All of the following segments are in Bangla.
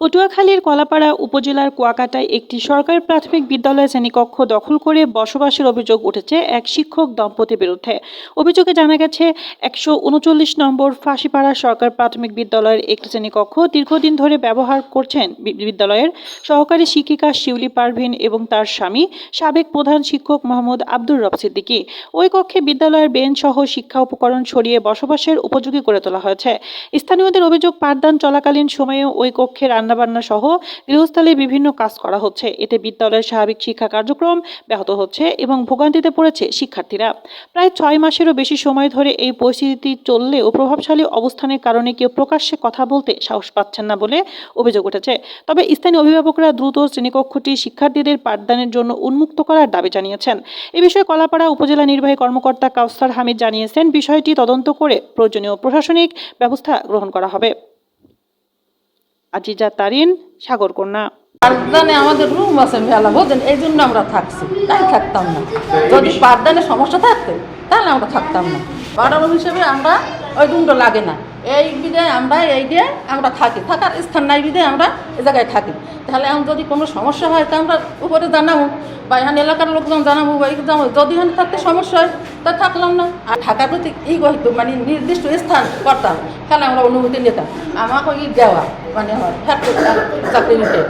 পটুয়াখালীর কলাপাড়া উপজেলার কুয়াকাটায় একটি সরকারি প্রাথমিক বিদ্যালয়ের শ্রেণীকক্ষ দখল করে বসবাসের অভিযোগ উঠেছে এক শিক্ষক দম্পতির বিরুদ্ধে। অভিযোগে জানা গেছে, ১৩৯ নম্বর ফাঁসিপাড়া সরকারি প্রাথমিক বিদ্যালয়ের একটি শ্রেণীকক্ষ দীর্ঘদিন ধরে ব্যবহার করছেন বিদ্যালয়ের সহকারী শিক্ষিকা শিউলি পারভিন এবং তার স্বামী সাবেক প্রধান শিক্ষক মোহাম্মদ আব্দুর রব সিদ্দিকী। ওই কক্ষে বিদ্যালয়ের বেঞ্চ সহ শিক্ষা উপকরণ সরিয়ে বসবাসের উপযোগী করে তোলা হয়েছে। স্থানীয়দের অভিযোগ, পাঠদান চলাকালীন সময়ে ওই কক্ষে রান্নাবান্না সহ গৃহস্থালী বিভিন্ন কাজ করা হচ্ছে। এতে বিদ্যালয়ের স্বাভাবিক শিক্ষা কার্যক্রম ব্যাহত হচ্ছে এবং ভোগান্তিতে পড়েছে শিক্ষার্থীরা। প্রায় 6 মাসেরও বেশি সময় ধরে এই পরিস্থিতি চললেও প্রভাবশালী অবস্থানের কারণে কেউ প্রকাশ্যে কথা বলতে সাহস পাচ্ছেন না বলে অভিযোগ উঠেছে। তবে স্থানীয় অভিভাবকরা দ্রুত শ্রেণীকক্ষটি শিক্ষার্থীদের পাঠদানের জন্য উন্মুক্ত করার দাবি জানিয়েছেন। এ বিষয়ে কলাপাড়া উপজেলা নির্বাহী কর্মকর্তা কাউসার হামিদ জানিয়েছেন, বিষয়টি তদন্ত করে প্রয়োজনীয় প্রশাসনিক ব্যবস্থা গ্রহণ করা হবে। আজিজা তারিন, সাগরকন্যা। পাঠদানে আমাদের রুম আছে মেলা, বুঝলেন, এই জন্য আমরা থাকছি, তাই থাকতাম না। যদি পাঠদানে সমস্যা থাকতো তাহলে আমরা থাকতাম না। বাড়ানো হিসেবে আমরা ওই রুমটা লাগে না, এই বিধায় আমরা এই দিয়ে আমরা থাকি, থাকার স্থান নাই বিধায় আমরা এই জায়গায় থাকি। তাহলে এখন যদি কোনো সমস্যা হয় তা আমরা উপরে জানাবো বা এখানে এলাকার লোকজন জানাবো বা যদি এখানে থাকতে সমস্যা হয় তা থাকলাম না। আর ঢাকার প্রতি হইতো মানে নির্দিষ্ট স্থান করতাম, তাহলে আমরা অনুমতি নিতাম। আমাকে দেওয়া মানে হয় চাকরি নিতে।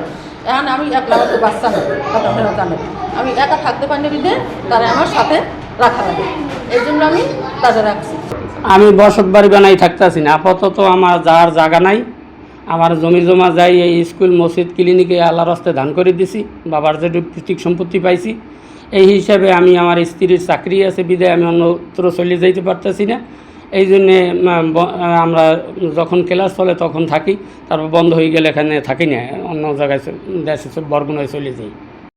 এখন আমি একলা, আমার তো বাচ্চা না, কথা জানে, আমি একা থাকতে পারিনি বিধে তারা আমার সাথে রাখা লাগে, এই জন্য আমি তাদের রাখছি। আমি বসত বাড়ি বানাই থাকতেছি না, আপাতত আমার যার জায়গা নাই। আমার জমি জমা যাই এই স্কুল মসজিদ ক্লিনিকে আল্লাহর রাস্তায় দান করে দিছি, বাবার যে পৈতৃক সম্পত্তি পাইছি। এই হিসাবে আমি আমার স্ত্রীর চাকরি আছে বিদায় আমি অন্যত্র চলে যাইতে পারতেছি না। এই জন্যে আমরা যখন ক্লাস চলে তখন থাকি, তারপর বন্ধ হয়ে গেলে এখানে থাকি না, অন্য জায়গায় দেশে বরগুনায় চলে যাই।